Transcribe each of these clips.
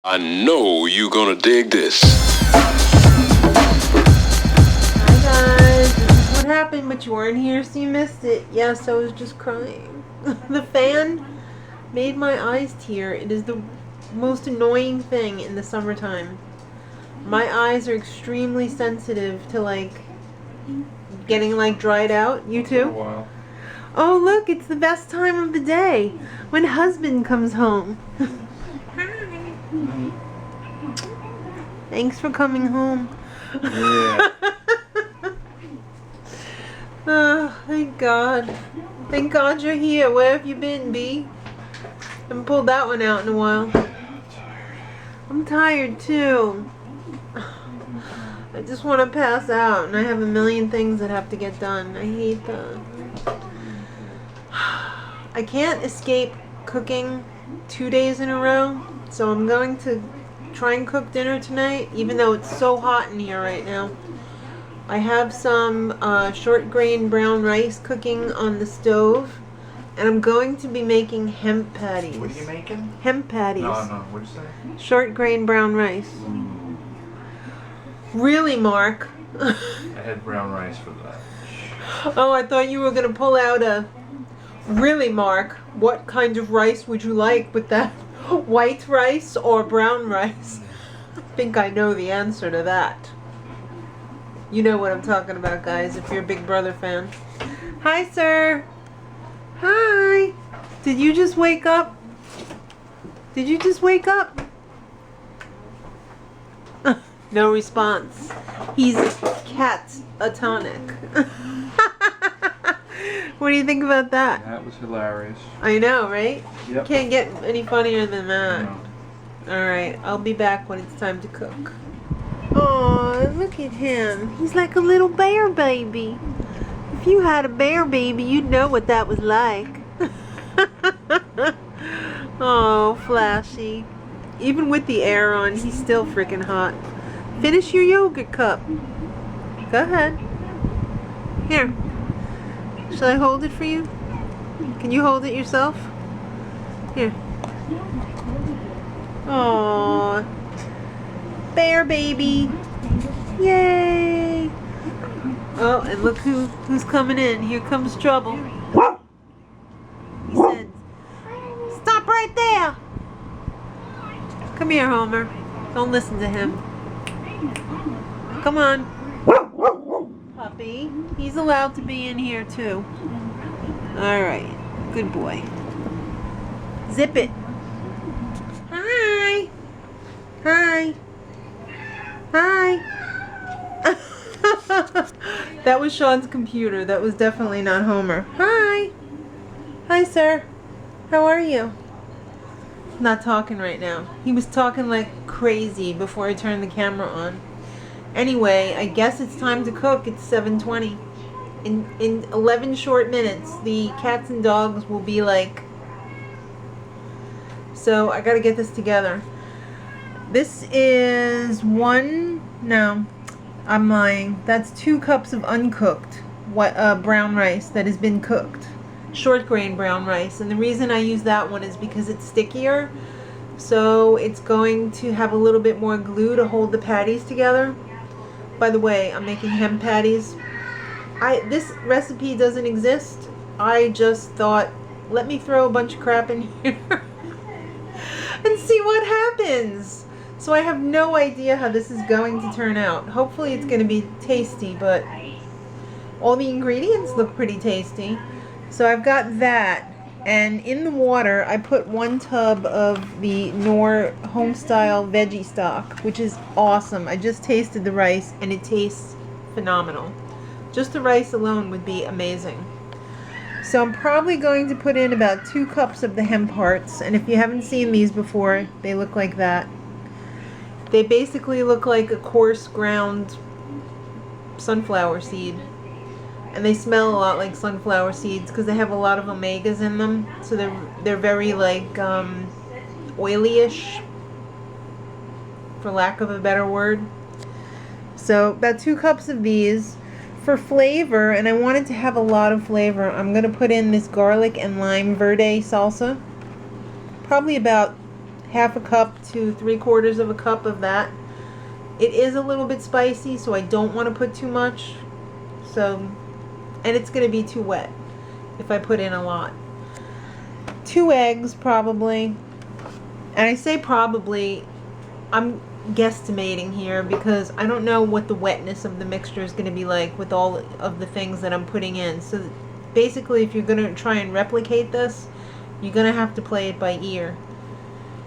I know you're gonna dig this. Hi guys, this is what happened, but you weren't here, so you missed it. Yes, I was just crying. The fan made my eyes tear. It is the most annoying thing in the summertime. My eyes are extremely sensitive to getting dried out. You too? For a while. Oh look, it's the best time of the day when husband comes home. Thanks for coming home. Yeah. Oh, thank God. Thank God you're here. Where have you been, B? Haven't pulled that one out in a while. I'm tired too. I just want to pass out, and I have a million things that have to get done. I hate that. I can't escape cooking 2 days in a row, so I'm going to try and cook dinner tonight, even though it's so hot in here right now. I have some short grain brown rice cooking on the stove, and I'm going to be making hemp patties. What are you making? Hemp patties. No, what'd you say? Short grain brown rice. Really, Mark? I had brown rice for that. Oh, I thought you were going to pull out a... Really, Mark? What kind of rice would you like with that? White rice or brown rice? I think I know the answer to that. You know what I'm talking about, guys, if you're a Big Brother fan. Hi, sir. Hi. Did you just wake up? Did you just wake up? No response. He's cat-atonic. What do you think about that? That was hilarious. I know, right? Yep. Can't get any funnier than that. No. Alright, I'll be back when it's time to cook. Oh, look at him. He's like a little bear baby. If you had a bear baby, you'd know what that was like. Oh, Flashy. Even with the air on, he's still freaking hot. Finish your yogurt cup. Go ahead. Here. Shall I hold it for you? Can you hold it yourself? Here. Aww. Bear baby. Yay. Oh, and look who's coming in. Here comes trouble. He said, stop right there. Come here, Homer. Don't listen to him. Come on. Puppy. He's allowed to be in here too. Alright. Good boy. Zip it. Hi. Hi. Hi. That was Sean's computer. That was definitely not Homer. Hi. Hi, sir. How are you? Not talking right now. He was talking like crazy before I turned the camera on. Anyway, I guess it's time to cook. It's 7:20. In 11 short minutes, the cats and dogs will be like... So, I gotta get this together. This is no, I'm lying. That's 2 cups of uncooked brown rice that has been cooked. Short grain brown rice. And the reason I use that one is because it's stickier. So, it's going to have a little bit more glue to hold the patties together. By the way, I'm making hemp patties. This recipe doesn't exist. I just thought, let me throw a bunch of crap in here and see what happens. So I have no idea how this is going to turn out. Hopefully it's going to be tasty, but all the ingredients look pretty tasty. So I've got that. And in the water, I put 1 tub of the Knorr Homestyle veggie stock, which is awesome. I just tasted the rice, and it tastes phenomenal. Just the rice alone would be amazing. So I'm probably going to put in about 2 cups of the hemp hearts. And if you haven't seen these before, they look like that. They basically look like a coarse ground sunflower seed. And they smell a lot like sunflower seeds because they have a lot of omegas in them. So they're very oily-ish, for lack of a better word. So about 2 cups of these. For flavor, and I wanted to have a lot of flavor, I'm going to put in this garlic and lime verde salsa. Probably about half a cup to 3/4 of a cup of that. It is a little bit spicy, so I don't want to put too much. So, and it's going to be too wet if I put in a lot. 2 eggs probably. And I say probably, I'm guesstimating here because I don't know what the wetness of the mixture is going to be like with all of the things that I'm putting in. So basically, if you're going to try and replicate this, you're going to have to play it by ear.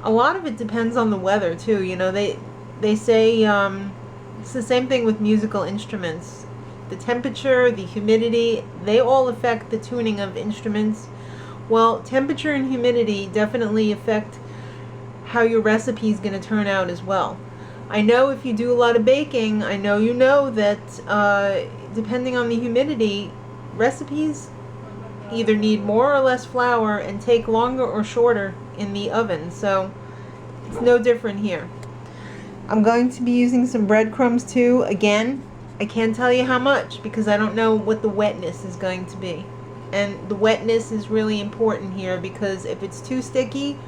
A lot of it depends on the weather too. You know, they say it's the same thing with musical instruments. The temperature, the humidity, they all affect the tuning of instruments. Well, temperature and humidity definitely affect how your recipe is going to turn out as well. I know if you do a lot of baking, I know you know that depending on the humidity, recipes either need more or less flour and take longer or shorter in the oven. So it's no different here. I'm going to be using some breadcrumbs too. Again, I can't tell you how much because I don't know what the wetness is going to be. And the wetness is really important here because if it's too sticky,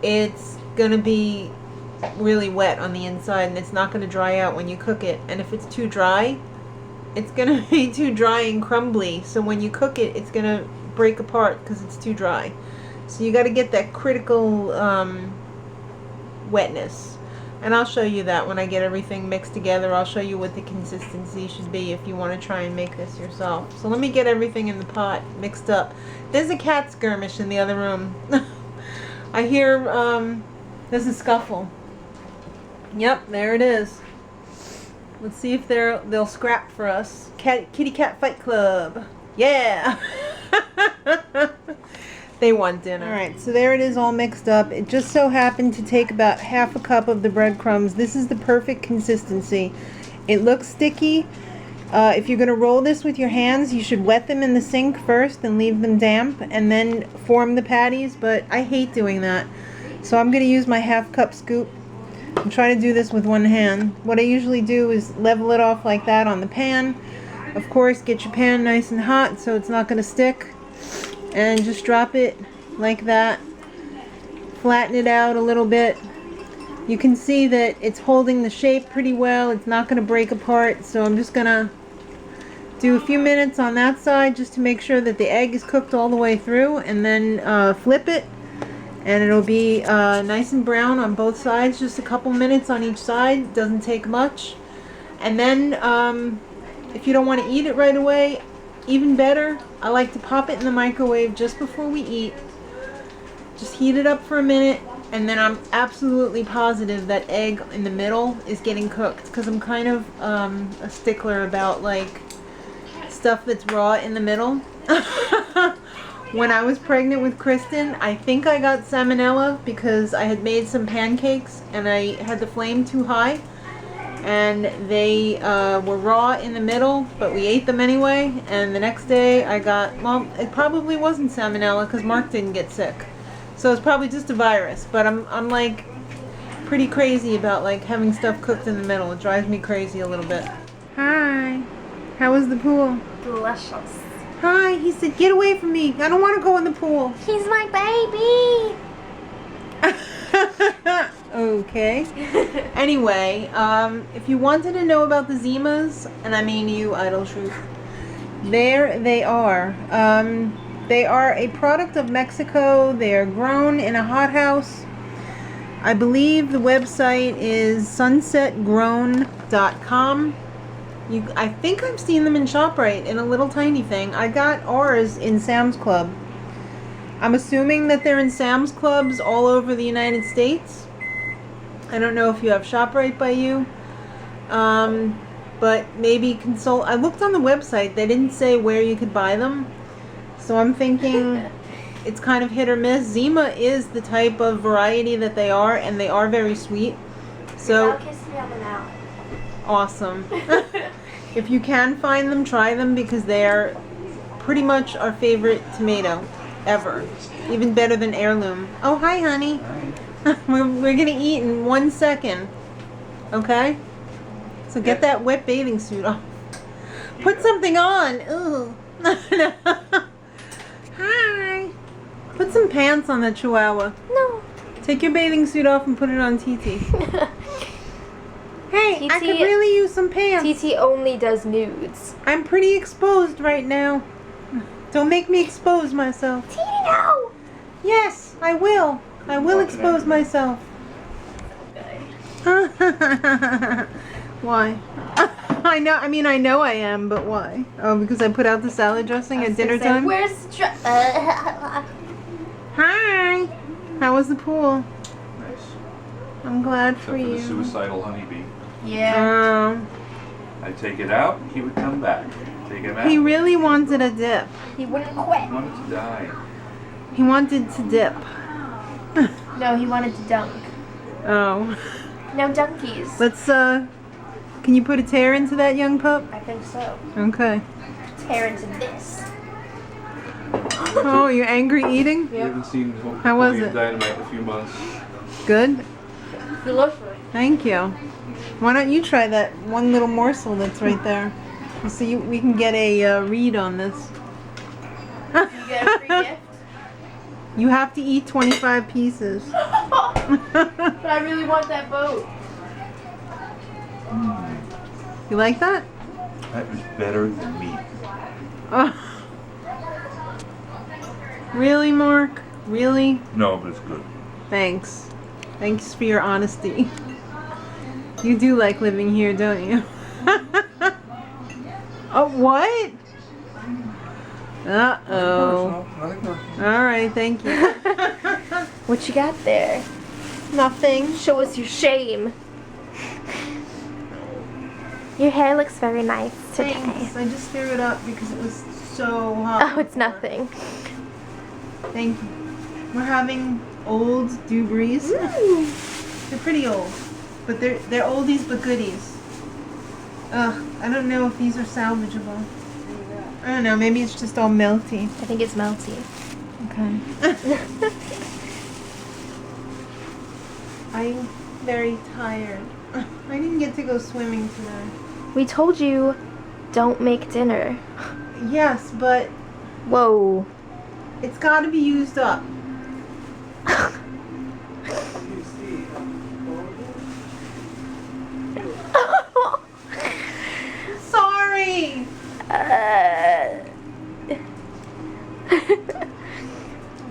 it's going to be really wet on the inside and it's not going to dry out when you cook it. And if it's too dry, it's going to be too dry and crumbly. So when you cook it, it's going to break apart because it's too dry. So you got to get that critical wetness. And I'll show you that when I get everything mixed together. I'll show you what the consistency should be if you want to try and make this yourself. So let me get everything in the pot mixed up. There's a cat skirmish in the other room. I hear there's a scuffle. Yep, there it is. Let's see if they'll scrap for us. Kitty Cat Fight Club. Yeah. They want dinner. Alright, so there it is all mixed up. It just so happened to take about half a cup of the breadcrumbs. This is the perfect consistency. It looks sticky. If you're going to roll this with your hands, you should wet them in the sink first and leave them damp and then form the patties, but I hate doing that. So I'm going to use my half cup scoop. I'm trying to do this with one hand. What I usually do is level it off like that on the pan. Of course, get your pan nice and hot so it's not going to stick. And just drop it like that. Flatten it out a little bit. You can see that it's holding the shape pretty well. It's not going to break apart. So I'm just going to do a few minutes on that side just to make sure that the egg is cooked all the way through. And then flip it. And it'll be nice and brown on both sides. Just a couple minutes on each side. Doesn't take much. And then if you don't want to eat it right away, even better, I like to pop it in the microwave just before we eat. Just heat it up for a minute, and then I'm absolutely positive that egg in the middle is getting cooked, because I'm kind of a stickler about like stuff that's raw in the middle. When I was pregnant with Kristen, I think I got salmonella because I had made some pancakes and I had the flame too high. And they were raw in the middle, but we ate them anyway. And the next day I got, well, it probably wasn't salmonella because Mark didn't get sick. So it's probably just a virus. But I'm like pretty crazy about like having stuff cooked in the middle. It drives me crazy a little bit. Hi. How was the pool? Delicious. Hi. He said, get away from me. I don't want to go in the pool. He's my baby. Okay. Anyway, if you wanted to know about the Zimas, and I mean you, Idle Truth, there they are. They are a product of Mexico. They are grown in a hothouse. I believe the website is sunsetgrown.com. I think I've seen them in ShopRite in a little tiny thing. I got ours in Sam's Club. I'm assuming that they're in Sam's Clubs all over the United States. I don't know if you have ShopRite by you, but maybe consult. I looked on the website. They didn't say where you could buy them, so I'm thinking it's kind of hit or miss. Zima is the type of variety that they are, and they are very sweet. So Now kiss me on the mouth. Awesome. If you can find them, try them because they are pretty much our favorite tomato ever. Even better than heirloom. Oh, hi, honey. We're gonna eat in 1 second. Okay? So get that wet bathing suit off. Put something on. Ooh. Hi. Put some pants on the chihuahua. No. Take your bathing suit off and put it on TT. Hey, I TT could really use some pants. TT only does nudes. I'm pretty exposed right now. Don't make me expose myself. TT, no! Yes, I will. I will expose myself. Why? I know. I mean, I know I am, but why? Oh, because I put out the salad dressing at dinner time. Where's the Hi. How was the pool? Nice. I'm glad Except for for the you. suicidal honeybee. Yeah. I'd take it out, he would come back. Take him out. He really wanted a dip. He wouldn't quit. He wanted to die. He wanted to dip. No, he wanted to dunk. Oh. No dunkies. Let's, can you put a tear into that young pup? I think so. Okay. Tear into this. Oh, you're angry eating? We haven't seen How was Napoleon it? Dynamite in a few months. Good? Delicious. Thank you. Why don't you try that one little morsel that's right there? So we can get a read on this. You get a free gift. You have to eat 25 pieces. But I really want that boat. You like that? That was better than meat. Oh. Really, Mark? Really? No, but it's good. Thanks. Thanks for your honesty. You do like living here, don't you? Oh, what? Uh-oh. Nothing personal. Alright, thank you. What you got there? Nothing. Show us your shame. Your hair looks very nice today. Thanks. I just threw it up because it was so hot. Oh, it's nothing. Thank you. We're having old Dubries. They're pretty old, but they're oldies but goodies. Ugh, I don't know if these are salvageable. I don't know. Maybe it's just all melty. I think it's melty. Okay. I'm very tired. I didn't get to go swimming today. We told you, don't make dinner. Yes, but Whoa. it's got to be used up. Sorry.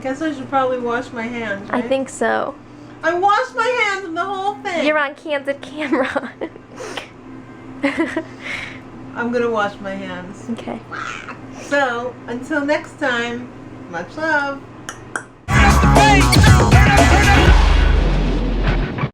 Guess I should probably wash my hands. I Right? think so. I washed my hands of the whole thing. You're on candid camera. I'm gonna wash my hands. Okay. So until next time, much love. That's the way.